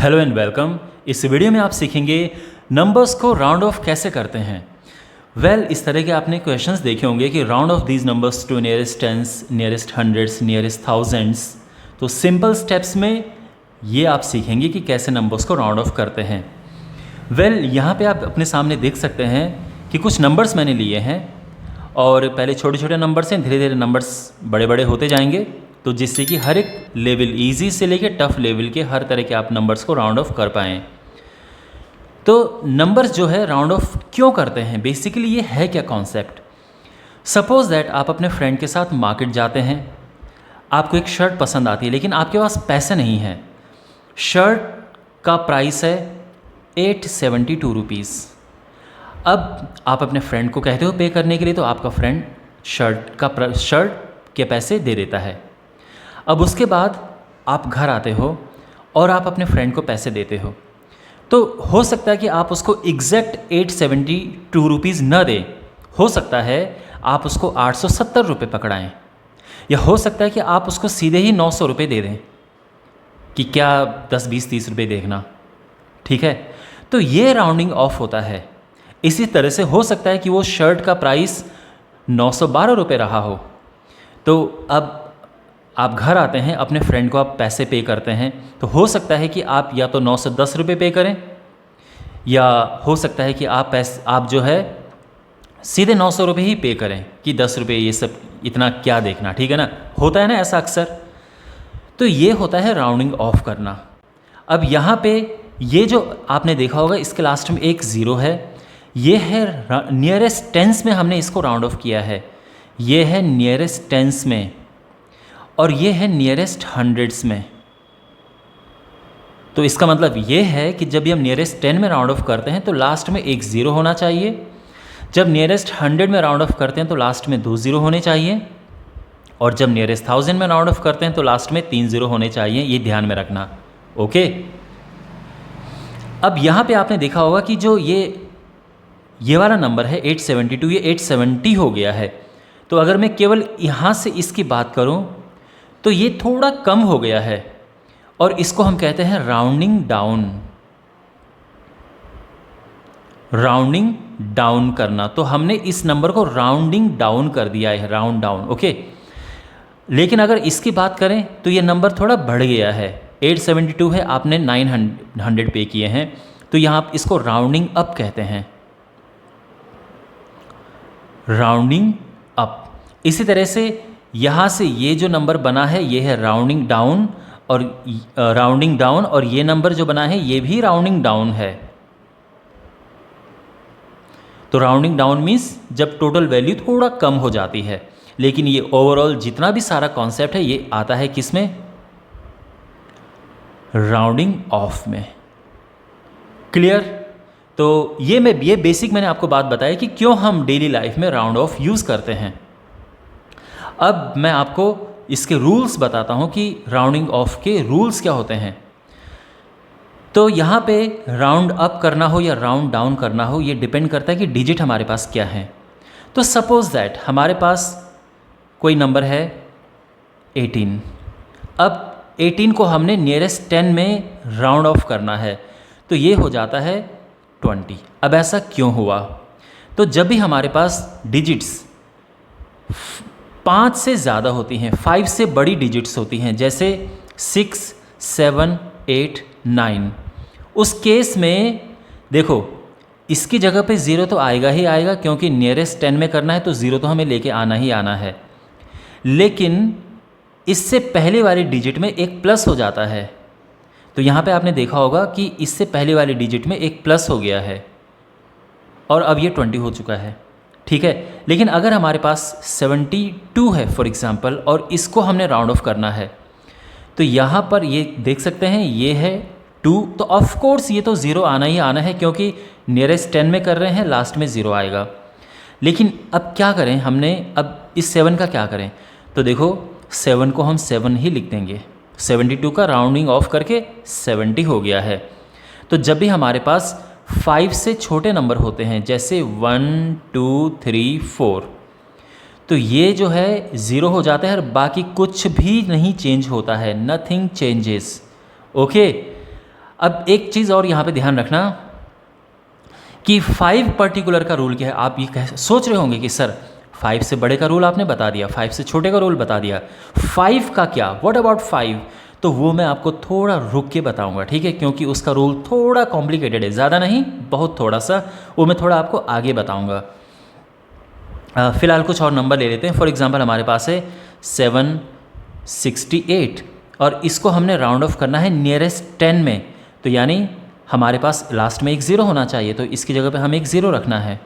Hello and welcome. इस video में आप सीखेंगे नंबर्स को राउंड ऑफ कैसे करते हैं। इस तरह के आपने क्वेश्चंस देखे होंगे कि round off these numbers to nearest tens, nearest hundreds, nearest thousands. तो सिंपल स्टेप्स में ये आप सीखेंगे कि कैसे नंबर्स को राउंड ऑफ करते हैं। यहाँ पे आप अपने सामने देख सकते हैं कि कुछ नंबर्स मैंने लिए हैं और पहले छोटे छोटे नंबर्स हैं, धीरे धीरे नंबर्स बड़े बड़े होते जाएंगे, तो जिससे कि हर एक लेवल इजी से लेके टफ लेवल के हर तरह के आप नंबर्स को राउंड ऑफ कर पाएँ। तो नंबर्स जो है राउंड ऑफ क्यों करते हैं, बेसिकली ये है क्या कॉन्सेप्ट। सपोज़ दैट आप अपने फ्रेंड के साथ मार्केट जाते हैं, आपको एक शर्ट पसंद आती है लेकिन आपके पास पैसे नहीं हैं। शर्ट का प्राइस है 872 रुपीज़। अब आप अपने फ्रेंड को कहते हो पे करने के लिए, तो आपका फ्रेंड शर्ट के पैसे दे देता है। अब उसके बाद आप घर आते हो और आप अपने फ्रेंड को पैसे देते हो, तो हो सकता है कि आप उसको एग्जैक्ट 872 रुपीज़ न दें, हो सकता है आप उसको 870 रुपये पकड़ाएँ, या हो सकता है कि आप उसको सीधे ही 900 रुपये दे दें कि क्या 10, 20, 30 रुपये देखना, ठीक है। तो ये राउंडिंग ऑफ होता है। इसी तरह से हो सकता है कि वो शर्ट का प्राइस 912 रुपये रहा हो, तो अब आप घर आते हैं, अपने फ्रेंड को आप पैसे पे करते हैं, तो हो सकता है कि आप या तो 910 रुपये पे करें, या हो सकता है कि आप जो है सीधे 900 रुपये ही पे करें कि 10 रुपये ये सब इतना क्या देखना, ठीक है ना। होता है ना ऐसा अक्सर। तो ये होता है राउंडिंग ऑफ करना। अब यहाँ पे ये जो आपने देखा होगा, इसके लास्ट में एक ज़ीरो है, ये है नियरेस्ट टेंस में हमने इसको राउंड ऑफ किया है। ये है नियरेस्ट टेंस में और ये है नियरेस्ट हंड्रेड्स में। तो इसका मतलब ये है कि जब भी हम नियरेस्ट 10 में राउंड ऑफ करते हैं तो लास्ट में एक ज़ीरो होना चाहिए। जब नियरेस्ट 100 में राउंड ऑफ करते हैं तो लास्ट में 2 ज़ीरो होने चाहिए, और जब नियरेस्ट 1000 में राउंड ऑफ करते हैं तो लास्ट में 3 ज़ीरो होने चाहिए। ये ध्यान में रखना, ओके। अब यहाँ पे आपने देखा होगा कि जो ये वाला नंबर है 872, ये 870 हो गया है। तो अगर मैं केवल यहाँ से इसकी बात करूँ तो ये थोड़ा कम हो गया है, और इसको हम कहते हैं राउंडिंग डाउन। राउंडिंग डाउन करना, तो हमने इस नंबर को राउंडिंग डाउन कर दिया है, राउंड डाउन, ओके। लेकिन अगर इसकी बात करें तो ये नंबर थोड़ा बढ़ गया है। 872 है, आपने 900 पे किए हैं, तो यहाँ आप इसको राउंडिंग अप कहते हैं, राउंडिंग अप। इसी तरह से यहाँ से ये जो नंबर बना है ये है राउंडिंग डाउन, और ये नंबर जो बना है ये भी राउंडिंग डाउन है। तो राउंडिंग डाउन मीन्स जब टोटल वैल्यू थोड़ा कम हो जाती है, लेकिन ये ओवरऑल जितना भी सारा कॉन्सेप्ट है ये आता है किस में, राउंडिंग ऑफ में। क्लियर। तो ये बेसिक मैंने आपको बात बताई कि क्यों हम डेली लाइफ में राउंड ऑफ यूज़ करते हैं। अब मैं आपको इसके रूल्स बताता हूँ कि राउंडिंग ऑफ के रूल्स क्या होते हैं। तो यहाँ पे राउंड अप करना हो या राउंड डाउन करना हो, ये डिपेंड करता है कि डिजिट हमारे पास क्या है। तो सपोज़ दैट हमारे पास कोई नंबर है 18। अब 18 को हमने नियरेस्ट 10 में राउंड ऑफ करना है, तो ये हो जाता है 20। अब ऐसा क्यों हुआ? तो जब भी हमारे पास डिजिट्स 5 से ज़्यादा होती हैं, 5 से बड़ी डिजिट्स होती हैं, जैसे 6, 7, 8, 9, उस केस में देखो इसकी जगह पे ज़ीरो तो आएगा ही आएगा, क्योंकि नियरेस्ट 10 में करना है तो ज़ीरो तो हमें लेके आना ही आना है। लेकिन इससे पहले वाली डिजिट में एक प्लस हो जाता है। तो यहाँ पे आपने देखा होगा कि इससे पहले वाली डिजिट में एक प्लस हो गया है और अब ये 20 हो चुका है, ठीक है। लेकिन अगर हमारे पास 72 है फॉर एग्ज़ाम्पल, और इसको हमने राउंड ऑफ करना है, तो यहाँ पर ये देख सकते हैं ये है 2, तो ऑफ कोर्स ये तो ज़ीरो आना ही आना है, क्योंकि नियरेस्ट 10 में कर रहे हैं, लास्ट में ज़ीरो आएगा। लेकिन अब क्या करें हमने, अब इस 7 का क्या करें? तो देखो 7 को हम 7 ही लिख देंगे, 72 का राउंडिंग ऑफ करके 70 हो गया है। तो जब भी हमारे पास 5 से छोटे नंबर होते हैं, जैसे 1, 2, 3, 4, तो ये जो है ज़ीरो हो जाता है और बाकी कुछ भी नहीं चेंज होता है, नथिंग चेंजेस, ओके। अब एक चीज़ और यहाँ पे ध्यान रखना कि 5 पर्टिकुलर का रूल क्या है। आप ये सोच रहे होंगे कि सर 5 से बड़े का रूल आपने बता दिया, 5 से छोटे का रूल बता दिया, 5 का क्या, व्हाट अबाउट 5? तो वो मैं आपको थोड़ा रुक के बताऊंगा, ठीक है, क्योंकि उसका रूल थोड़ा कॉम्प्लिकेटेड है, ज़्यादा नहीं, बहुत थोड़ा सा, वो मैं थोड़ा आपको आगे बताऊंगा। फ़िलहाल कुछ और नंबर ले लेते हैं। फॉर एग्जांपल हमारे पास है 768 और इसको हमने राउंड ऑफ करना है नियरेस्ट 10 में, तो यानी हमारे पास लास्ट में एक ज़ीरो होना चाहिए, तो इसकी जगह पे हमें एक ज़ीरो रखना है।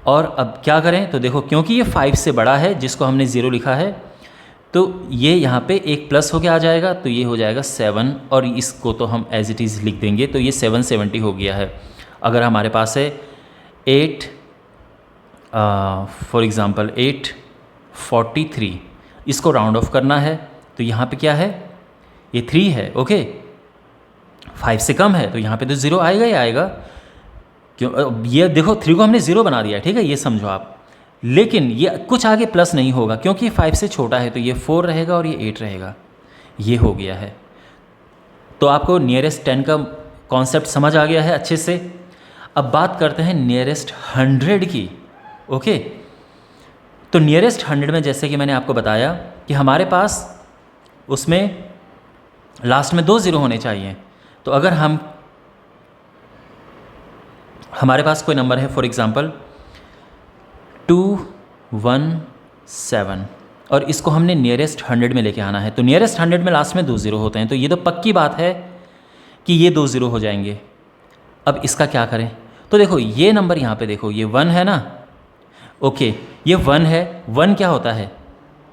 और अब क्या करें, तो देखो क्योंकि ये 5 से बड़ा है जिसको हमने ज़ीरो लिखा है, तो ये यहाँ पे एक प्लस होके आ जाएगा, तो ये हो जाएगा 7 और इसको तो हम एज इट इज़ लिख देंगे, तो ये 770 हो गया है। अगर हमारे पास है 8 फॉर एग्ज़ाम्पल 843, इसको राउंड ऑफ करना है, तो यहाँ पे क्या है, ये 3 है, ओके, 5 से कम है तो यहाँ पे तो ज़ीरो आएगा ही आएगा। क्यों, ये देखो 3 को हमने ज़ीरो बना दिया, ठीक है, ये समझो आप। लेकिन ये कुछ आगे प्लस नहीं होगा क्योंकि 5 से छोटा है, तो ये 4 रहेगा और ये 8 रहेगा, ये हो गया है। तो आपको नियरेस्ट 10 का कॉन्सेप्ट समझ आ गया है अच्छे से। अब बात करते हैं नियरेस्ट 100 की, ओके। तो नियरेस्ट 100 में जैसे कि मैंने आपको बताया कि हमारे पास उसमें लास्ट में 2 ज़ीरो होने चाहिए। तो अगर हमारे पास कोई नंबर है, फॉर एग्ज़ाम्पल 217 और इसको हमने नियरेस्ट 100 में लेके आना है, तो नियरेस्ट 100 में लास्ट में 2 ज़ीरो होते हैं, तो ये तो पक्की बात है कि ये 2 ज़ीरो हो जाएंगे। अब इसका क्या करें, तो देखो ये नंबर यहाँ पे देखो, ये 1 है ना, ओके, ये 1 है। 1 क्या होता है,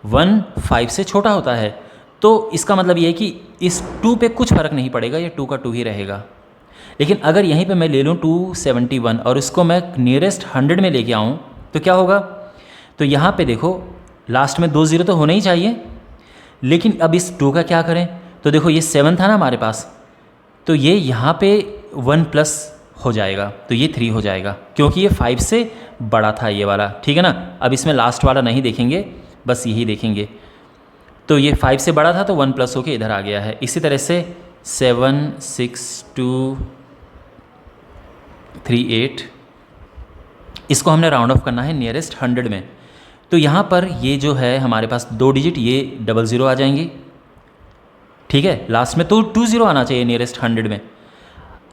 1 5 से छोटा होता है, तो इसका मतलब ये है कि इस 2 पे कुछ फ़र्क नहीं पड़ेगा, ये 2 का 2 ही रहेगा। लेकिन अगर यहीं पे मैं ले लूँ 271 और इसको मैं नियरेस्ट 100 में लेके आऊँ तो क्या होगा, तो यहाँ पे देखो लास्ट में 2 ज़ीरो तो होना ही चाहिए, लेकिन अब इस 2 का क्या करें, तो देखो ये 7 था ना हमारे पास, तो ये यहाँ पे 1 प्लस हो जाएगा, तो ये 3 हो जाएगा क्योंकि ये 5 से बड़ा था ये वाला, ठीक है ना। अब इसमें लास्ट वाला नहीं देखेंगे, बस यही देखेंगे, तो ये 5 से बड़ा था तो 1 प्लस होके इधर आ गया है। इसी तरह से 76238, इसको हमने राउंड ऑफ करना है नियरेस्ट 100 में, तो यहाँ पर ये जो है हमारे पास 2 डिजिट, ये 00 आ जाएंगी, ठीक है, लास्ट में तो 20 आना चाहिए नियरेस्ट 100 में।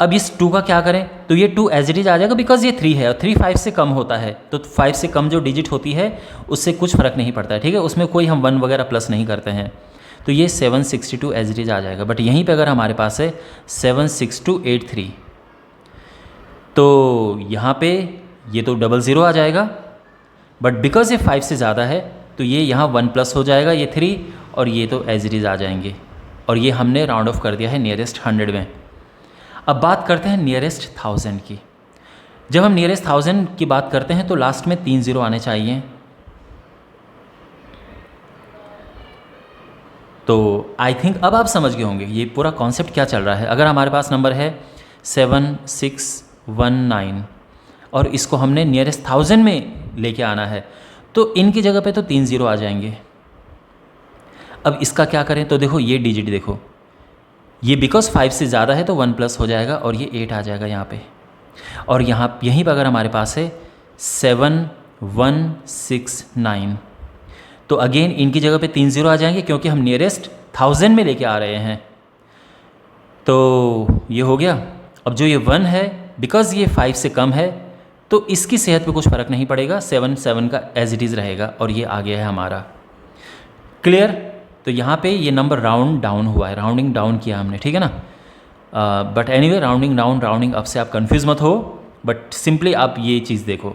अब इस 2 का क्या करें, तो ये 2 एज इट इज आ जाएगा बिकॉज ये 3 है और 3 5 से कम होता है, तो 5 से कम जो डिजिट होती है उससे कुछ फ़र्क नहीं पड़ता है, ठीक है, उसमें कोई हम 1 वगैरह प्लस नहीं करते हैं, तो ये 762 एज इट इज आ जाएगा। बट यहीं पे अगर हमारे पास है 76283, तो यहाँ पे ये तो 00 आ जाएगा, बट बिकॉज ये 5 से ज़्यादा है तो ये यहाँ 1 प्लस हो जाएगा, ये 3 और ये तो एज इट इज आ जाएंगे, और ये हमने राउंड ऑफ कर दिया है नियरेस्ट 100 में। अब बात करते हैं नियरेस्ट 1000 की। जब हम नियरेस्ट 1000 की बात करते हैं तो लास्ट में 3 ज़ीरो आने चाहिए, तो आई थिंक अब आप समझ गए होंगे ये पूरा कॉन्सेप्ट क्या चल रहा है। अगर हमारे पास नंबर है 7619 और इसको हमने नियरेस्ट 1000 में लेके आना है, तो इनकी जगह पे तो 3 ज़ीरो आ जाएंगे। अब इसका क्या करें, तो देखो ये डिजिट देखो, ये बिकॉज 5 से ज़्यादा है तो 1 प्लस हो जाएगा और ये 8 आ जाएगा यहाँ पे, और यहीं पर अगर हमारे पास है 7169, तो अगेन इनकी जगह पे 3 ज़ीरो आ जाएंगे क्योंकि हम नियरेस्ट 1000 में लेके आ रहे हैं, तो ये हो गया। अब जो ये 1 है बिकॉज ये 5 से कम है तो इसकी सेहत पे कुछ फ़र्क नहीं पड़ेगा, 7 का एज इट इज़ रहेगा, और ये आ गया है हमारा। क्लियर, तो यहाँ पे ये नंबर राउंड डाउन हुआ है, राउंडिंग डाउन किया हमने, ठीक है ना। But anyway rounding down rounding up से आप कंफ्यूज मत हो, बट सिंपली आप ये चीज़ देखो।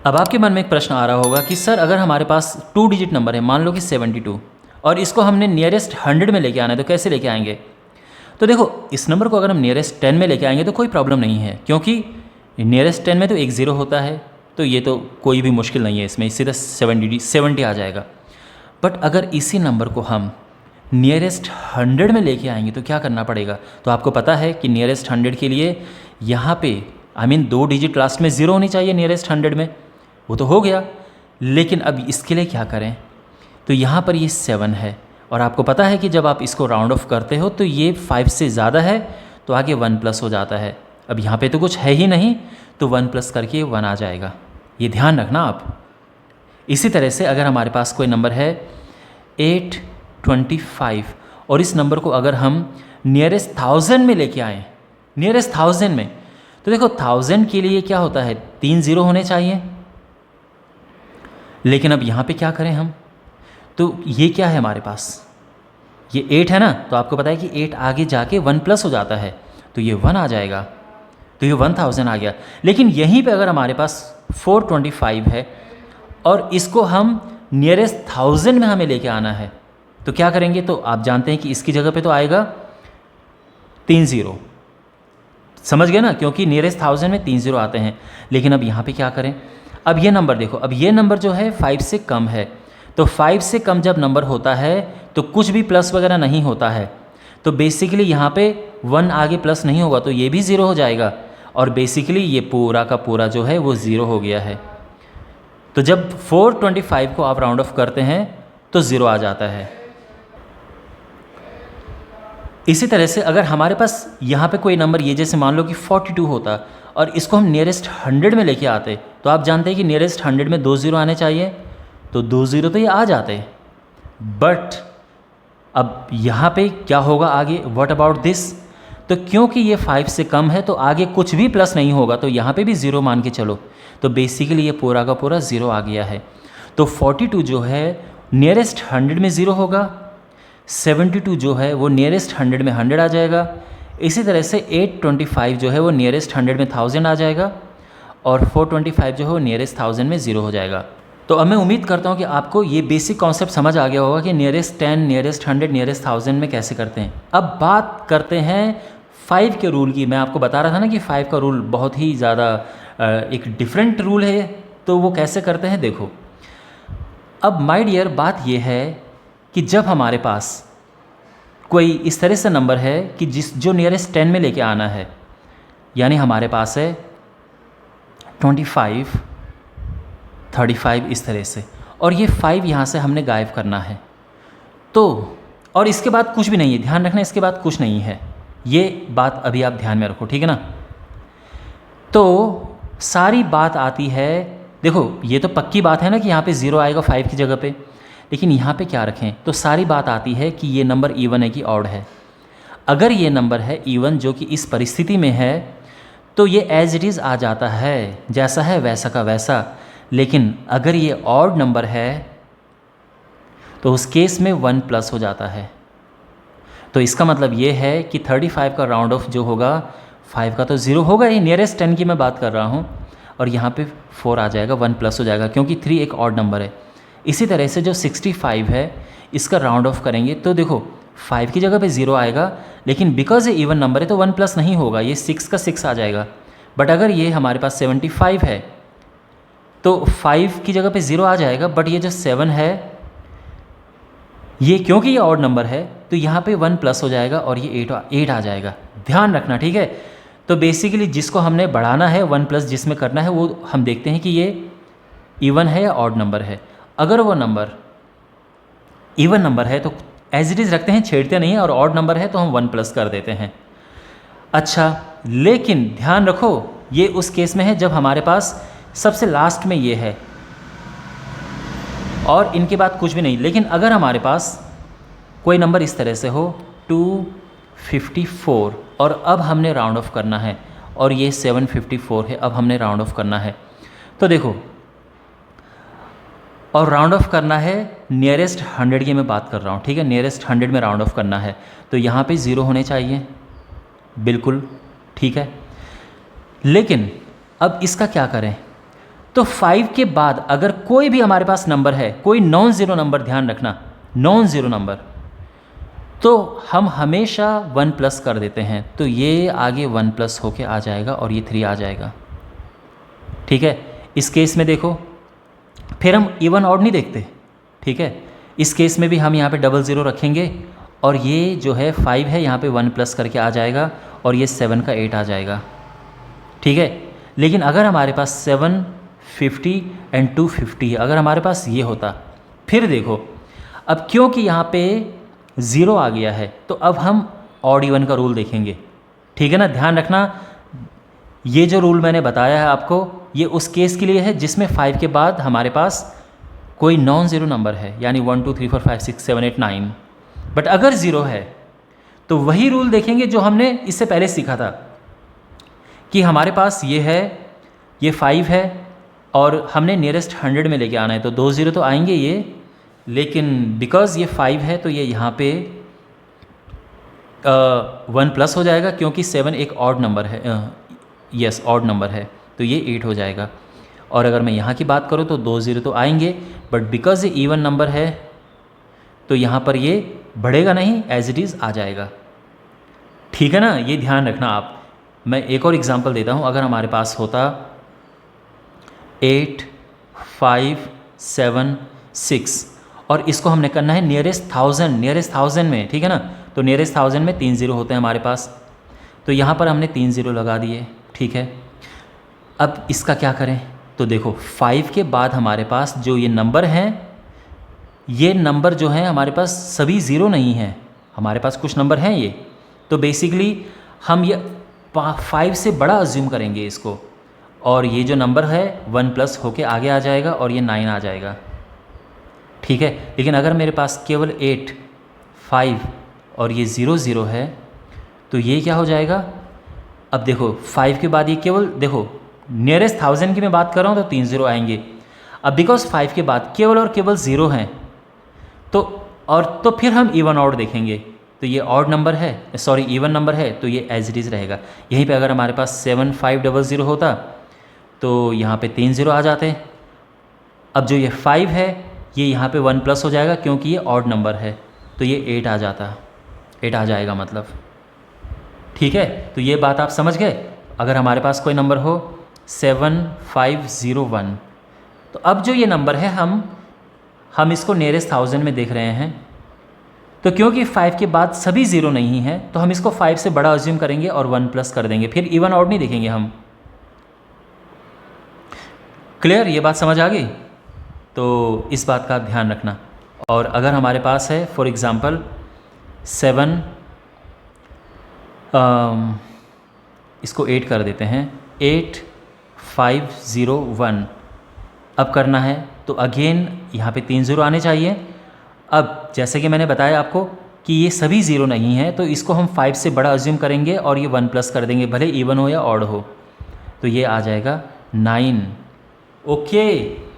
अब आपके मन में एक प्रश्न आ रहा होगा कि सर अगर हमारे पास 2 डिजिट नंबर है, मान लो कि 72, और इसको हमने नियरेस्ट 100 में लेके आना है, तो कैसे लेके आएंगे। तो देखो इस नंबर को अगर हम नियरेस्ट 10 में लेके आएंगे तो कोई प्रॉब्लम नहीं है, क्योंकि नियरेस्ट 10 में तो 1 ज़ीरो होता है, तो ये तो कोई भी मुश्किल नहीं है इसमें, सीधा 70 आ जाएगा। बट अगर इसी नंबर को हम नियरेस्ट 100 में लेके आएंगे तो क्या करना पड़ेगा, तो आपको पता है कि नियरेस्ट 100 के लिए यहाँ पे 2 डिजिट लास्ट में ज़ीरो होनी चाहिए नियरेस्ट 100 में, वो तो हो गया। लेकिन अब इसके लिए क्या करें, तो यहाँ पर ये 7 है, और आपको पता है कि जब आप इसको राउंड ऑफ करते हो तो ये 5 से ज़्यादा है, तो आगे 1 प्लस हो जाता है। अब यहाँ पे तो कुछ है ही नहीं, तो 1 प्लस करके 1 आ जाएगा, ये ध्यान रखना आप। इसी तरह से अगर हमारे पास कोई नंबर है 825 और इस नंबर को अगर हम नियरेस्ट 1000 में लेके आएँ, नियरेस्ट 1000 में, तो देखो 1000 के लिए क्या होता है, 3 0 होने चाहिए। लेकिन अब यहाँ पे क्या करें हम, तो ये क्या है हमारे पास, ये 8 है ना, तो आपको पता है कि 8 आगे जाके 1 प्लस हो जाता है, तो ये 1 आ जाएगा, तो ये 1000 आ गया। लेकिन यहीं पे अगर हमारे पास 425 है और इसको हम नियरेस्ट 1000 में हमें लेके आना है, तो क्या करेंगे, तो आप जानते हैं कि इसकी जगह पे तो आएगा 3 0, समझ गए ना, क्योंकि नियरेस्ट 1000 में 3 0 आते हैं। लेकिन अब यहाँ पे क्या करें, अब ये नंबर देखो, अब ये नंबर जो है 5 से कम है, तो 5 से कम जब नंबर होता है तो कुछ भी प्लस वगैरह नहीं होता है, तो बेसिकली यहाँ पे 1 आगे प्लस नहीं होगा, तो ये भी 0 हो जाएगा, और बेसिकली ये पूरा का पूरा जो है वो 0 हो गया है। तो जब 425 को आप राउंड ऑफ करते हैं तो 0 आ जाता है। इसी तरह से अगर हमारे पास यहाँ पे कोई नंबर, ये जैसे मान लो कि 42 होता और इसको हम नियरेस्ट 100 में लेके आते, तो आप जानते हैं कि नियरेस्ट 100 में 2 0 आने चाहिए, तो 2 0 तो ये आ जाते। बट अब यहाँ पे क्या होगा आगे, व्हाट अबाउट दिस, तो क्योंकि ये 5 से कम है तो आगे कुछ भी प्लस नहीं होगा, तो यहाँ पे भी 0 मान के चलो, तो बेसिकली ये पूरा का पूरा 0 आ गया है। तो 42 जो है नियरेस्ट 100 में 0 होगा, 72 जो है वो नियरेस्ट 100 में 100 आ जाएगा। इसी तरह से 825 जो है वो नियरेस्ट 100 में 1000 आ जाएगा, और 425 जो है वो नियरेस्ट 1000 में 0 हो जाएगा। तो अब मैं उम्मीद करता हूँ कि आपको ये बेसिक कॉन्सेप्ट समझ आ गया होगा कि नियरेस्ट 10, नियरेस्ट 100, नियरेस्ट 1000 में कैसे करते हैं। अब बात करते हैं 5 के रूल की। मैं आपको बता रहा था ना कि 5 का रूल बहुत ही ज़्यादा एक डिफरेंट रूल है, तो वो कैसे करते हैं देखो। अब माय डियर बात ये है कि जब हमारे पास कोई इस तरह से नंबर है कि जो नियरेस्ट 10 में लेके आना है, यानी हमारे पास है 25, 35 इस तरह से, और ये 5 यहाँ से हमने गायब करना है, तो और इसके बाद कुछ भी नहीं है, ध्यान रखना इसके बाद कुछ नहीं है, ये बात अभी आप ध्यान में रखो, ठीक है ना। तो सारी बात आती है, देखो ये तो पक्की बात है ना कि यहाँ पे 0 आएगा 5 की जगह पे, लेकिन यहाँ पे क्या रखें, तो सारी बात आती है कि ये नंबर इवन है कि ऑड है। अगर ये नंबर है इवन, जो कि इस परिस्थिति में है, तो ये एज इट इज़ आ जाता है, जैसा है वैसा का वैसा। लेकिन अगर ये ऑड नंबर है तो उस केस में 1 प्लस हो जाता है। तो इसका मतलब ये है कि 35 का राउंड ऑफ जो होगा, 5 का तो 0 होगा ही, नियरेस्ट 10 की मैं बात कर रहा हूँ, और यहाँ पे 4 आ जाएगा, 1 प्लस हो जाएगा, क्योंकि 3 एक ऑड नंबर है। इसी तरह से जो 65 है इसका राउंड ऑफ करेंगे तो देखो 5 की जगह पे 0 आएगा, लेकिन बिकॉज ये इवन नंबर है तो 1 प्लस नहीं होगा, ये 6 का 6 आ जाएगा। बट अगर ये हमारे पास 75 है तो 5 की जगह पे 0 आ जाएगा, बट ये जो 7 है ये क्योंकि ये ऑड नंबर है तो यहाँ पे 1 प्लस हो जाएगा और ये 8 आ जाएगा, ध्यान रखना, ठीक है। तो बेसिकली जिसको हमने बढ़ाना है 1 प्लस जिसमें करना है, वो हम देखते हैं कि ये इवन है या ऑड नंबर है। अगर वो नंबर इवन नंबर है तो एज इट इज़ रखते हैं, छेड़ते नहीं हैं, और ऑड नंबर है तो हम 1 प्लस कर देते हैं। अच्छा, लेकिन ध्यान रखो ये उस केस में है जब हमारे पास सबसे लास्ट में ये है और इनके बाद कुछ भी नहीं। लेकिन अगर हमारे पास कोई नंबर इस तरह से हो 254 और अब हमने राउंड ऑफ करना है, और ये 754 है, अब हमने राउंड ऑफ करना है, तो देखो, और राउंड ऑफ करना है नियरेस्ट 100 की मैं बात कर रहा हूँ, ठीक है, नियरेस्ट 100 में राउंड ऑफ करना है, तो यहाँ पे 0 होने चाहिए, बिल्कुल ठीक है। लेकिन अब इसका क्या करें, तो 5 के बाद अगर कोई भी हमारे पास नंबर है, कोई नॉन ज़ीरो नंबर, ध्यान रखना नॉन ज़ीरो नंबर, तो हम हमेशा 1 प्लस कर देते हैं, तो ये आगे 1 प्लस होके आ जाएगा और ये 3 आ जाएगा, ठीक है। इस केस में देखो फिर हम इवन ऑड नहीं देखते, ठीक है। इस केस में भी हम यहाँ पे 00 रखेंगे और ये जो है 5 है यहाँ पे 1 प्लस करके आ जाएगा और ये 7 का 8 आ जाएगा, ठीक है। लेकिन अगर हमारे पास 750 एंड 250 अगर हमारे पास ये होता, फिर देखो अब क्योंकि यहाँ पे 0 आ गया है तो अब हम ऑड इवन का रूल देखेंगे, ठीक है ना, ध्यान रखना ये जो रूल मैंने बताया है आपको, ये उस केस के लिए है जिसमें 5 के बाद हमारे पास कोई नॉन ज़ीरो नंबर है, यानी 1 2 3 4 5 6 7 8 9। बट अगर ज़ीरो है तो वही रूल देखेंगे जो हमने इससे पहले सीखा था कि हमारे पास ये है, ये 5 है और हमने नियरेस्ट 100 में लेके आना है, तो 2 ज़ीरो तो आएंगे ये, लेकिन बिकॉज़ ये 5 है तो ये यहाँ पे 1 प्लस हो जाएगा, क्योंकि 7 एक ऑड नंबर है, यस ऑड नंबर है, तो ये 8 हो जाएगा। और अगर मैं यहाँ की बात करूँ तो 2 ज़ीरो तो आएंगे, बट बिकॉज़ ये इवन नंबर है तो यहाँ पर ये बढ़ेगा नहीं, एज इट इज़ आ जाएगा। ठीक है ना, ये ध्यान रखना आप। मैं एक और एग्जांपल देता हूँ। अगर हमारे पास होता 8 5 7 6 और इसको हमने करना है नियरेस्ट 1000 में, ठीक है ना, तो नियरेस्ट 1000 में 3 ज़ीरो होते हैं हमारे पास, तो यहाँ पर हमने 3 ज़ीरो लगा दिए, ठीक है। अब इसका क्या करें, तो देखो 5 के बाद हमारे पास जो ये नंबर हैं, ये नंबर जो हैं हमारे पास सभी ज़ीरो नहीं हैं, हमारे पास कुछ नंबर हैं ये, तो बेसिकली हम ये 5 से बड़ा अज्यूम करेंगे इसको, और ये जो नंबर है 1 प्लस होके आगे आ जाएगा और ये 9 आ जाएगा, ठीक है। लेकिन अगर मेरे पास केवल 8 5 और ये 0 0 है तो ये क्या हो जाएगा। अब देखो 5 के बाद ये केवल, देखो नियरेस्ट 1000 की मैं बात कर रहा हूँ तो 3 ज़ीरो आएंगे। अब बिकॉज 5 के बाद केवल और केवल 0 हैं तो फिर हम इवन ऑड देखेंगे, तो ये ऑड नंबर है, सॉरी इवन नंबर है, तो ये एज इट इज़ रहेगा। यहीं पे अगर हमारे पास 7 5 0 0 होता तो यहाँ पे 3 ज़ीरो आ जाते। अब जो ये 5 है ये यहाँ पे 1 प्लस हो जाएगा, क्योंकि ये ऑड नंबर है, तो ये 8 आ जाता, 8 आ जाएगा मतलब, ठीक है। तो ये बात आप समझ गए। अगर हमारे पास कोई नंबर हो 7 5 0 1, तो अब जो ये नंबर है हम इसको नियरेस्ट 1000 में देख रहे हैं, तो क्योंकि 5 के बाद सभी ज़ीरो नहीं है तो हम इसको 5 से बड़ा अज्यूम करेंगे और 1 प्लस कर देंगे, फिर इवन ऑड नहीं देखेंगे हम। क्लियर, ये बात समझ आ गई। तो इस बात का ध्यान रखना। और अगर हमारे पास है फॉर एग्ज़ाम्पल 7, इसको 8 कर देते हैं, 8 5 0 1, अब करना है तो अगेन यहाँ पे 3 ज़ीरो आने चाहिए। अब जैसे कि मैंने बताया आपको कि ये सभी ज़ीरो नहीं है, तो इसको हम 5 से बड़ा अज्यूम करेंगे और ये 1 प्लस कर देंगे, भले इवन हो या ऑड हो, तो ये आ जाएगा 9। ओके,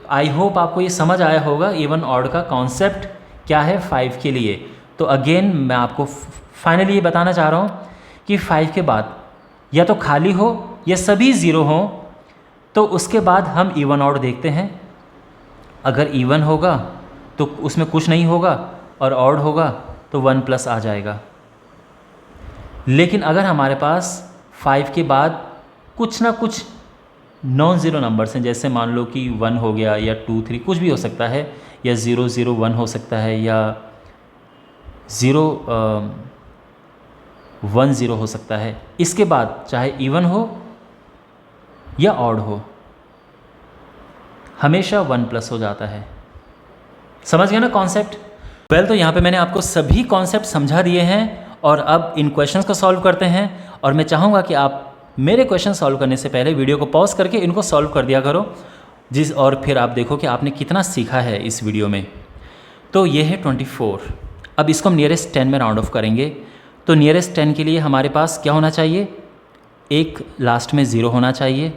आई होप आपको ये समझ आया होगा इवन ऑड का कॉन्सेप्ट क्या है 5 के लिए। तो अगेन मैं आपको फाइनली ये बताना चाह रहा हूँ कि 5 के बाद या तो खाली हो या सभी ज़ीरो हों, तो उसके बाद हम इवन ऑड देखते हैं। अगर इवन होगा तो उसमें कुछ नहीं होगा और ऑड होगा तो 1 प्लस आ जाएगा। लेकिन अगर हमारे पास 5 के बाद कुछ ना कुछ नॉन ज़ीरो नंबर्स हैं, जैसे मान लो कि 1 हो गया या 2 3 कुछ भी हो सकता है, या 0 0 1 हो सकता है, या 0 1 0 हो सकता है, इसके बाद चाहे इवन हो या ऑड हो हमेशा 1 प्लस हो जाता है। समझ गए ना कॉन्सेप्ट। वेल, तो यहाँ पे मैंने आपको सभी कॉन्सेप्ट समझा दिए हैं और अब इन क्वेश्चंस को सॉल्व करते हैं। और मैं चाहूँगा कि आप मेरे क्वेश्चन सॉल्व करने से पहले वीडियो को पॉज करके इनको सॉल्व कर दिया करो, और फिर आप देखो कि आपने कितना सीखा है इस वीडियो में। तो ये है 24। अब इसको हम नियरेस्ट 10 में राउंड ऑफ करेंगे, तो नियरेस्ट 10 के लिए हमारे पास क्या होना चाहिए, एक लास्ट में 0 होना चाहिए,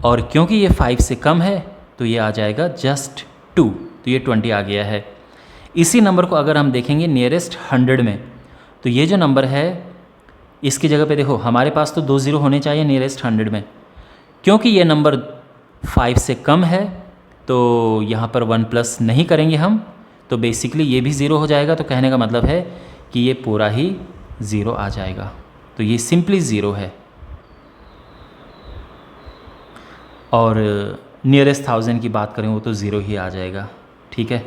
और क्योंकि ये 5 से कम है तो ये आ जाएगा जस्ट 2, तो ये 20 आ गया है। इसी नंबर को अगर हम देखेंगे नियरेस्ट 100 में, तो ये जो नंबर है इसकी जगह पे देखो हमारे पास तो 2 ज़ीरो होने चाहिए नियरेस्ट 100 में, क्योंकि ये नंबर 5 से कम है तो यहाँ पर 1 प्लस नहीं करेंगे हम, तो बेसिकली ये भी 0 हो जाएगा। तो कहने का मतलब है कि ये पूरा ही 0 आ जाएगा, तो ये सिंपली 0 है। और नियरेस्ट 1000 की बात करें वो तो 0 ही आ जाएगा, ठीक है।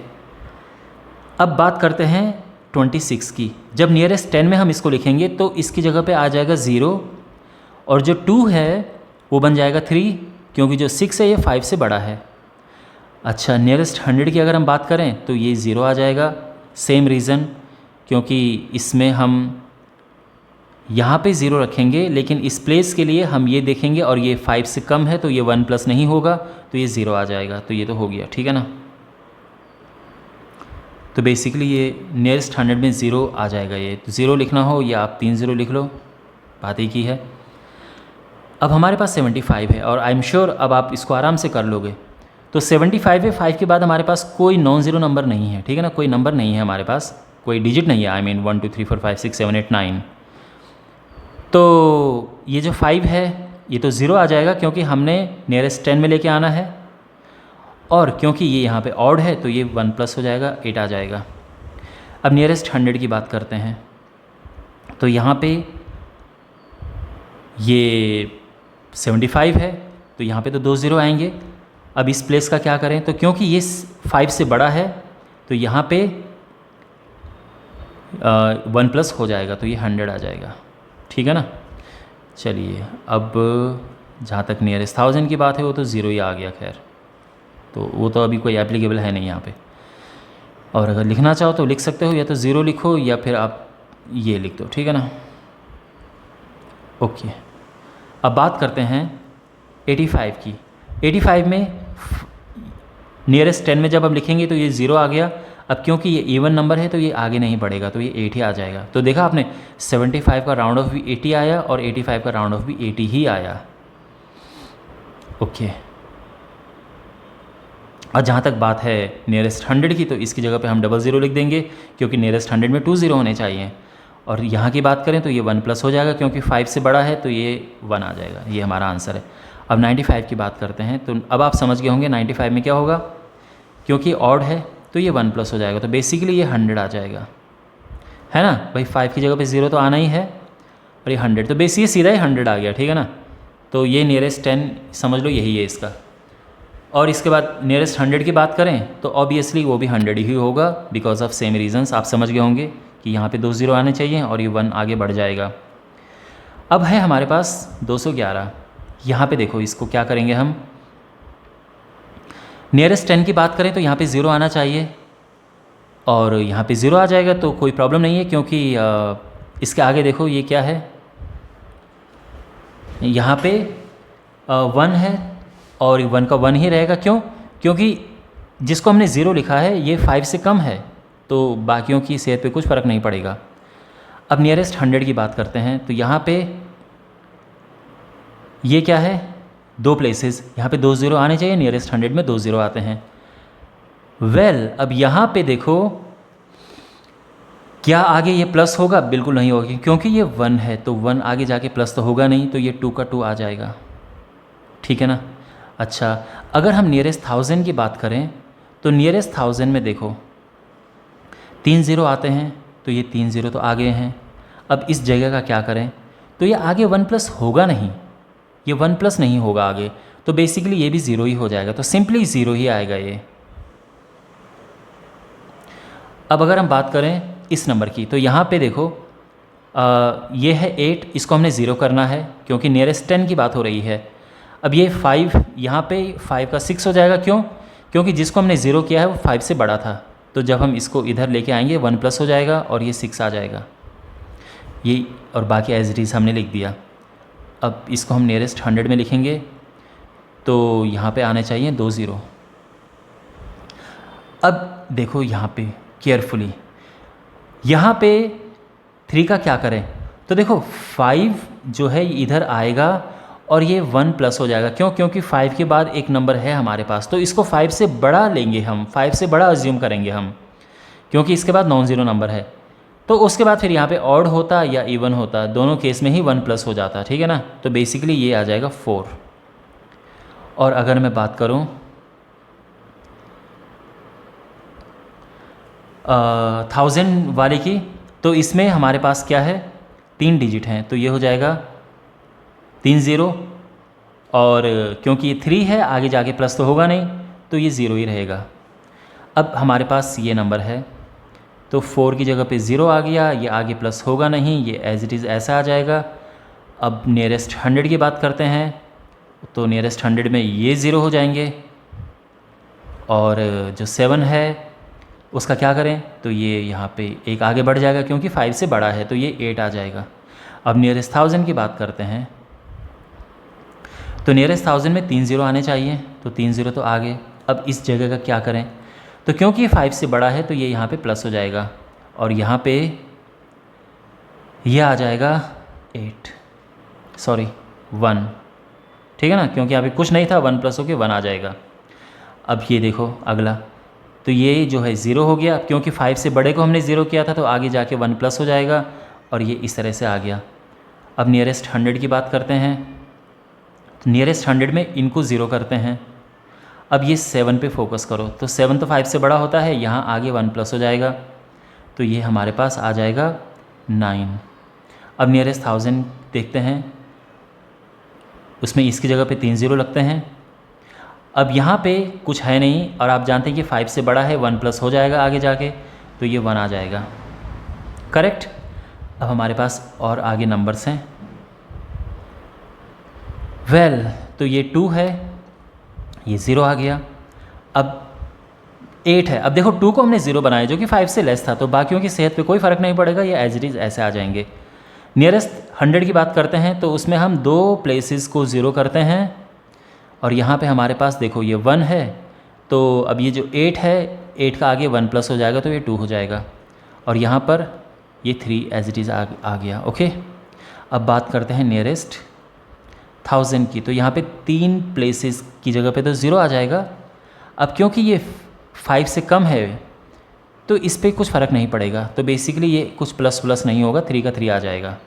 अब बात करते हैं 26 की। जब नियरेस्ट 10 में हम इसको लिखेंगे तो इसकी जगह पे आ जाएगा 0, और जो 2 है वो बन जाएगा 3, क्योंकि जो 6 है ये 5 से बड़ा है। अच्छा, नियरेस्ट 100 की अगर हम बात करें तो ये 0 आ जाएगा, सेम रीज़न, क्योंकि इसमें हम यहाँ पे 0 रखेंगे, लेकिन इस प्लेस के लिए हम ये देखेंगे और ये 5 से कम है तो ये 1 प्लस नहीं होगा, तो ये 0 आ जाएगा। तो ये तो हो गया, ठीक है ना। तो बेसिकली ये नियरेस्ट 100 में 0 आ जाएगा। ये तो 0 लिखना हो या आप 3 0 लिख लो, बात ही की है। अब हमारे पास 75 है और आई एम श्योर अब आप इसको आराम से कर लोगे। तो 75 है, 5 के बाद हमारे पास कोई नॉन ज़ीरो नंबर नहीं है, ठीक है ना, कोई नंबर नहीं है हमारे पास, कोई डिजिट नहीं है, आई मीन 1 2 3 4 5 6 7 8 9। तो ये जो 5 है ये तो 0 आ जाएगा क्योंकि हमने नियरेस्ट 10 में लेके आना है, और क्योंकि ये यहाँ पे ऑड है तो ये 1 प्लस हो जाएगा, 8 आ जाएगा। अब नियरेस्ट 100 की बात करते हैं। तो यहाँ पे ये 75 है तो यहाँ पे तो 2 0 आएंगे। अब इस प्लेस का क्या करें, तो क्योंकि ये 5 से बड़ा है तो यहाँ पे 1 प्लस हो जाएगा तो ये 100 आ जाएगा, ठीक है ना। चलिए अब जहाँ तक नियरेस्ट 1000 की बात है वो तो 0 ही आ गया, खैर तो वो तो अभी कोई एप्लीकेबल है नहीं यहाँ पे। और अगर लिखना चाहो तो लिख सकते हो, या तो 0 लिखो या फिर आप ये लिख दो, ठीक है ना। ओके, अब बात करते हैं 85 की। 85 में नियरेस्ट 10 में जब हम लिखेंगे तो ये 0 आ गया। अब क्योंकि ये इवन नंबर है तो ये आगे नहीं बढ़ेगा तो ये 80 आ जाएगा। तो देखा आपने 75 का राउंड ऑफ भी 80 आया और 85 का राउंड ऑफ भी 80 ही आया। ओके, और जहाँ तक बात है नियरेस्ट 100 की तो इसकी जगह पे हम 00 लिख देंगे क्योंकि नियरेस्ट 100 में 2 0 होने चाहिए। और यहाँ की बात करें तो ये 1 प्लस हो जाएगा क्योंकि 5 से बड़ा है तो ये 1 आ जाएगा, ये हमारा आंसर है। अब 95 की बात करते हैं। तो अब आप समझ गए होंगे 95 में क्या होगा, क्योंकि ऑड है तो ये 1 प्लस हो जाएगा, तो बेसिकली ये 100 आ जाएगा, है ना भाई। 5 की जगह पे 0 तो आना ही है और ये 100, तो बेसिकली सीधा ही 100 आ गया, ठीक है ना। तो ये नियरेस्ट 10 समझ लो यही है इसका। और इसके बाद नियरेस्ट 100 की बात करें तो ऑब्वियसली वो भी 100 ही होगा बिकॉज ऑफ सेम रीजंस। आप समझ गए होंगे कि यहाँ पे 2 0 आने चाहिए और ये 1 आगे बढ़ जाएगा। अब है हमारे पास 211। यहाँ पे देखो इसको क्या करेंगे हम, नियरेस्ट 10 की बात करें तो यहाँ पे 0 आना चाहिए और यहाँ पे 0 आ जाएगा तो कोई प्रॉब्लम नहीं है, क्योंकि इसके आगे देखो ये क्या है, यहाँ पे 1 है और 1 का 1 ही रहेगा। क्यों, क्योंकि जिसको हमने 0 लिखा है ये 5 से कम है तो बाकियों की सेहत पे कुछ फ़र्क नहीं पड़ेगा। अब नियरेस्ट 100 की बात करते हैं। तो यहाँ पे ये क्या है, 2 प्लेसेस, यहाँ पे 2 0 आने चाहिए, नियरेस्ट 100 में 2 0 आते हैं। वेल अब यहाँ पे देखो क्या आगे ये प्लस होगा, बिल्कुल नहीं होगा क्योंकि ये 1 है तो 1 आगे जाके प्लस तो होगा नहीं, तो ये 2 का 2 आ जाएगा, ठीक है ना। अच्छा, अगर हम नियरेस्ट 1000 की बात करें तो नियरेस्ट 1000 में देखो 3 0 आते हैं तो ये 3 0 तो आगे हैं। अब इस जगह का क्या करें, तो ये आगे 1 प्लस होगा नहीं, ये 1 प्लस नहीं होगा आगे, तो बेसिकली ये भी 0 ही हो जाएगा, तो सिंपली 0 ही आएगा ये। अब अगर हम बात करें इस नंबर की तो यहाँ पे देखो ये है 8, इसको हमने 0 करना है क्योंकि नियरेस्ट 10 की बात हो रही है। अब ये 5, यहाँ पे 5 का 6 हो जाएगा, क्यों, क्योंकि जिसको हमने 0 किया है वो 5 से बड़ा था, तो जब हम इसको इधर लेके आएंगे 1 प्लस हो जाएगा और ये 6 आ जाएगा ये, और बाकी एज इट इज़ हमने लिख दिया। अब इसको हम नियरेस्ट 100 में लिखेंगे तो यहाँ पे आने चाहिए 2 0। अब देखो यहाँ पे केयरफुली, यहाँ पे 3 का क्या करें, तो देखो 5 जो है इधर आएगा और ये 1 प्लस हो जाएगा। क्यों, क्योंकि 5 के बाद एक नंबर है हमारे पास, तो इसको 5 से बड़ा लेंगे हम, 5 से बड़ा अज्यूम करेंगे हम, क्योंकि इसके बाद नॉन ज़ीरो नंबर है। तो उसके बाद फिर यहाँ पे ऑड होता या इवन होता, दोनों केस में ही 1 प्लस हो जाता, ठीक है ना। तो बेसिकली ये आ जाएगा 4। और अगर मैं बात करूँ 1000 वाले की, तो इसमें हमारे पास क्या है, 3 डिजिट हैं, तो ये हो जाएगा 3 0, और क्योंकि ये 3 है आगे जाके प्लस तो होगा नहीं तो ये 0 ही रहेगा। अब हमारे पास ये नंबर है तो 4 की जगह पे 0 आ गया, ये आगे प्लस होगा नहीं, ये एज इट इज़ ऐसा आ जाएगा। अब नियरेस्ट 100 की बात करते हैं तो नियरेस्ट 100 में ये 0 हो जाएंगे, और जो 7 है उसका क्या करें, तो ये यहाँ पे एक आगे बढ़ जाएगा क्योंकि 5 से बड़ा है तो ये 8 आ जाएगा। अब नियरेस्ट 1000 की बात करते हैं, तो नियरेस्ट 1000 में 3 ज़ीरो आने चाहिए, तो 3 ज़ीरो तो आ गए। अब इस जगह का क्या करें, तो क्योंकि ये 5 से बड़ा है तो ये यहाँ पे प्लस हो जाएगा और यहाँ पे ये आ जाएगा 1, ठीक है ना, क्योंकि यहाँ पे कुछ नहीं था, 1 प्लस होके 1 आ जाएगा। अब ये देखो अगला, तो ये जो है 0 हो गया, क्योंकि 5 से बड़े को हमने 0 किया था तो आगे जाके 1 प्लस हो जाएगा और ये इस तरह से आ गया। अब नियरेस्ट 100 की बात करते हैं, तो नियरेस्ट 100 में इनको 0 करते हैं। अब ये 7 पे फोकस करो, तो 7 तो 5 से बड़ा होता है, यहाँ आगे 1 प्लस हो जाएगा, तो ये हमारे पास आ जाएगा 9। अब नियरेस्ट 1000 देखते हैं, उसमें इसकी जगह पे 3 ज़ीरो लगते हैं। अब यहाँ पे कुछ है नहीं और आप जानते हैं कि 5 से बड़ा है, 1 प्लस हो जाएगा आगे जाके, तो ये 1 आ जाएगा, करेक्ट। अब हमारे पास और आगे नंबर्स हैं। वेल तो ये 2 है, ये 0 आ गया। अब 8 है। अब देखो 2 को हमने 0 बनाया जो कि 5 से लेस था, तो बाकियों की सेहत पे कोई फ़र्क नहीं पड़ेगा, ये एज इट इज़ ऐसे आ जाएंगे। नियरेस्ट 100 की बात करते हैं, तो उसमें हम 2 प्लेसेस को 0 करते हैं और यहाँ पे हमारे पास देखो ये 1 है, तो अब ये जो 8 है, 8 का आगे 1 प्लस हो जाएगा तो ये 2 हो जाएगा और यहाँ पर ये 3 एज इट इज़ आ गया, ओके। अब बात करते हैं नियरेस्ट 1000 की, तो यहाँ पे 3 प्लेसेस की जगह पे तो 0 आ जाएगा। अब क्योंकि ये 5 से कम है तो इस पर कुछ फ़र्क नहीं पड़ेगा, तो बेसिकली ये कुछ प्लस प्लस नहीं होगा, 3 का 3 आ जाएगा।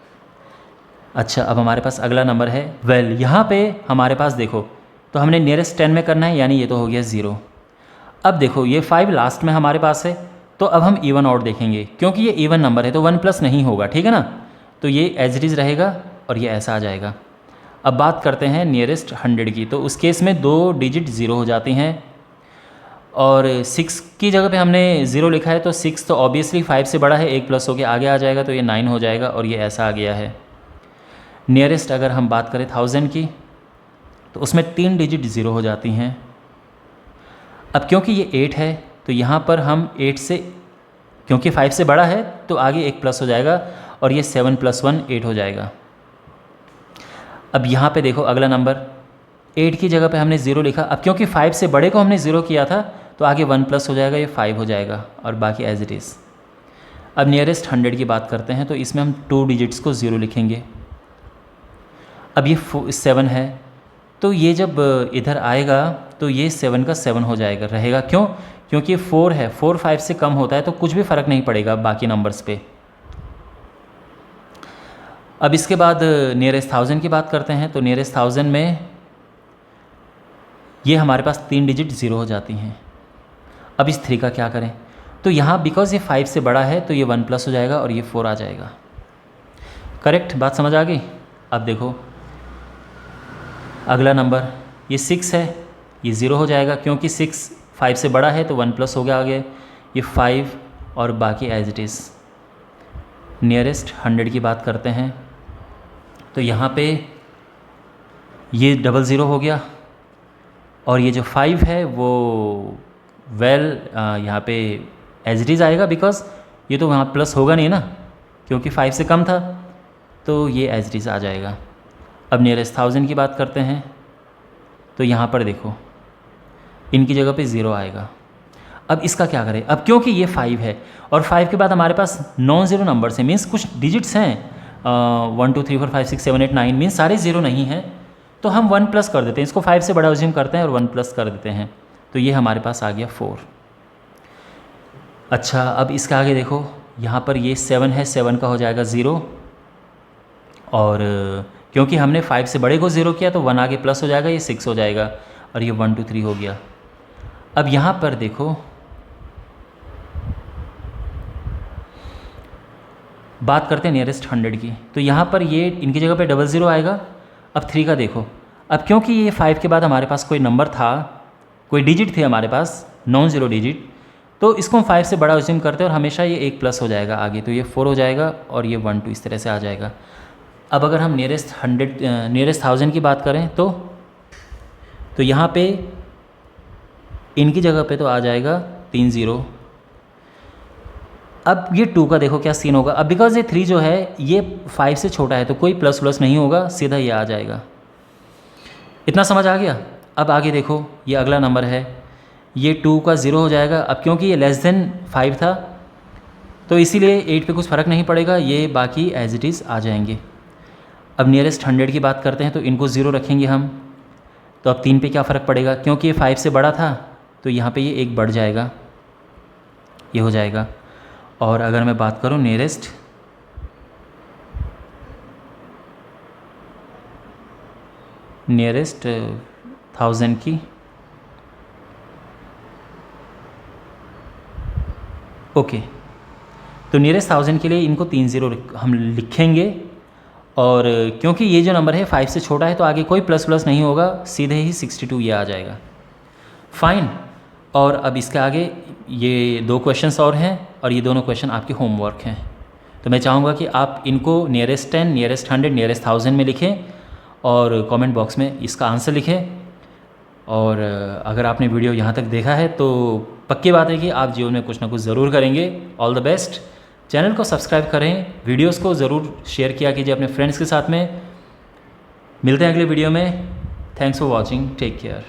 अच्छा, अब हमारे पास अगला नंबर है। वेल यहाँ पे हमारे पास देखो, तो हमने नियरेस्ट 10 में करना है, यानी ये तो हो गया 0। अब देखो ये 5 लास्ट में हमारे पास है, तो अब हम इवन आउट देखेंगे, क्योंकि ये इवन नंबर है तो 1 प्लस नहीं होगा, ठीक है ना, तो ये एज इट इज़ रहेगा और ये ऐसा आ जाएगा। अब बात करते हैं नियरेस्ट 100 की, तो उस केस में 2 डिजिट 0 हो जाती हैं और 6 की जगह पे हमने 0 लिखा है, तो 6 तो ऑब्वियसली 5 से बड़ा है, 1 प्लस होके आगे आ जाएगा, तो ये 9 हो जाएगा और ये ऐसा आ गया है। नियरेस्ट अगर हम बात करें 1000 की, तो उसमें 3 डिजिट 0 हो जाती हैं। अब क्योंकि ये 8 है तो यहाँ पर हम 8 से, क्योंकि 5 से बड़ा है तो आगे 1 प्लस हो जाएगा और ये 7 + 1 8 हो जाएगा। अब यहाँ पे देखो अगला नंबर 8 की जगह पे हमने 0 लिखा, अब क्योंकि 5 से बड़े को हमने 0 किया था तो आगे 1 प्लस हो जाएगा, ये 5 हो जाएगा और बाकी एज इट इज़। अब नियरेस्ट 100 की बात करते हैं, तो इसमें हम 2 डिजिट्स को 0 लिखेंगे। अब ये 7 है, तो ये जब इधर आएगा तो ये 7 का 7 हो जाएगा, रहेगा, क्यों, क्योंकि ये 4 है, 4 5 से कम होता है तो कुछ भी फ़र्क नहीं पड़ेगा बाकी नंबर्स पे। अब इसके बाद नियरेस्ट 1000 की बात करते हैं, तो नियरेस्ट 1000 में ये हमारे पास 3 डिजिट 0 हो जाती हैं। अब इस 3 का क्या करें, तो यहाँ बिकॉज ये 5 से बड़ा है तो ये 1 प्लस हो जाएगा और ये 4 आ जाएगा, करेक्ट, बात समझ आ गई। अब देखो अगला नंबर ये 6 है, ये 0 हो जाएगा, क्योंकि 6 5 से बड़ा है तो 1 प्लस हो गया आगे, ये 5 और बाकी एज इट इज़। नियरेस्ट 100 की बात करते हैं, तो यहाँ पे ये 00 हो गया और ये जो 5 है वो यहाँ पे एज इट इज़ आएगा, बिकॉज ये तो वहाँ प्लस होगा नहीं ना, क्योंकि 5 से कम था, तो ये एज इट इज़ आ जाएगा। अब नियरेस्ट 1000 की बात करते हैं, तो यहाँ पर देखो इनकी जगह पे 0 आएगा। अब इसका क्या करें, अब क्योंकि ये 5 है और 5 के बाद हमारे पास नॉन ज़ीरो नंबर्स हैं, मीन्स कुछ डिजिट्स हैं, 1 2 3 4 5 6 7 8 9, मीन्स सारे 0 नहीं हैं, तो हम 1 प्लस कर देते हैं, इसको 5 से बड़ा अज्यूम करते हैं और 1 प्लस कर देते हैं, तो ये हमारे पास आ गया 4। अच्छा, अब इसके आगे देखो, यहाँ पर ये 7 है, 7 का हो जाएगा 0 और क्योंकि हमने 5 से बड़े को 0 किया तो 1 आगे प्लस हो जाएगा, ये 6 हो जाएगा और ये 1 2 3 हो गया। अब यहाँ पर देखो बात करते हैं नियरेस्ट 100 की, तो यहाँ पर ये इनकी जगह पे 00 आएगा। अब 3 का देखो, अब क्योंकि ये 5 के बाद हमारे पास कोई नंबर था, कोई डिजिट थे हमारे पास, नॉन ज़ीरो डिजिट, तो इसको हम 5 से बड़ा अज्यूम करते हैं और हमेशा ये 1 प्लस हो जाएगा आगे, तो ये 4 हो जाएगा और ये 1 2 इस तरह से आ जाएगा। अब अगर हम नियरेस्ट 1000 की बात करें, तो यहाँ पे इनकी जगह पे तो आ जाएगा 3 0, अब ये 2 का देखो क्या सीन होगा। अब बिकॉज ये 3 जो है ये 5 से छोटा है तो कोई प्लस प्लस नहीं होगा, सीधा ये आ जाएगा। इतना समझ आ गया। अब आगे देखो, ये अगला नंबर है, ये 2 का 0 हो जाएगा। अब क्योंकि ये लेस देन 5 था तो इसीलिए 8 पे कुछ फ़र्क नहीं पड़ेगा, ये बाकी एज इट इज़ आ जाएंगे। अब नियरेस्ट 100 की बात करते हैं तो इनको 0 रखेंगे हम, तो अब 3 पे क्या फ़र्क पड़ेगा, क्योंकि ये 5 से बड़ा था तो यहाँ पे ये 1 बढ़ जाएगा, ये हो जाएगा। और अगर मैं बात करूँ नियरेस्ट नियरेस्ट 1000 की, ओके, तो नियरेस्ट 1000 के लिए इनको 3 0 हम लिखेंगे। और क्योंकि ये जो नंबर है 5 से छोटा है तो आगे कोई प्लस प्लस नहीं होगा, सीधे ही 62 ये आ जाएगा। फाइन। और अब इसके आगे ये 2 क्वेश्चंस और हैं और ये दोनों क्वेश्चन आपके होमवर्क हैं। तो मैं चाहूँगा कि आप इनको नियरेस्ट 10, नियरेस्ट 100, नियरेस्ट 1000 में लिखें और कमेंट बॉक्स में इसका आंसर लिखें। और अगर आपने वीडियो यहाँ तक देखा है तो पक्की बात है कि आप जीवन में कुछ ना कुछ ज़रूर करेंगे। All the best. चैनल को सब्सक्राइब करें, वीडियोस को ज़रूर शेयर किया कीजिए अपने फ्रेंड्स के साथ में। मिलते हैं अगले वीडियो में। Thanks for watching, take care.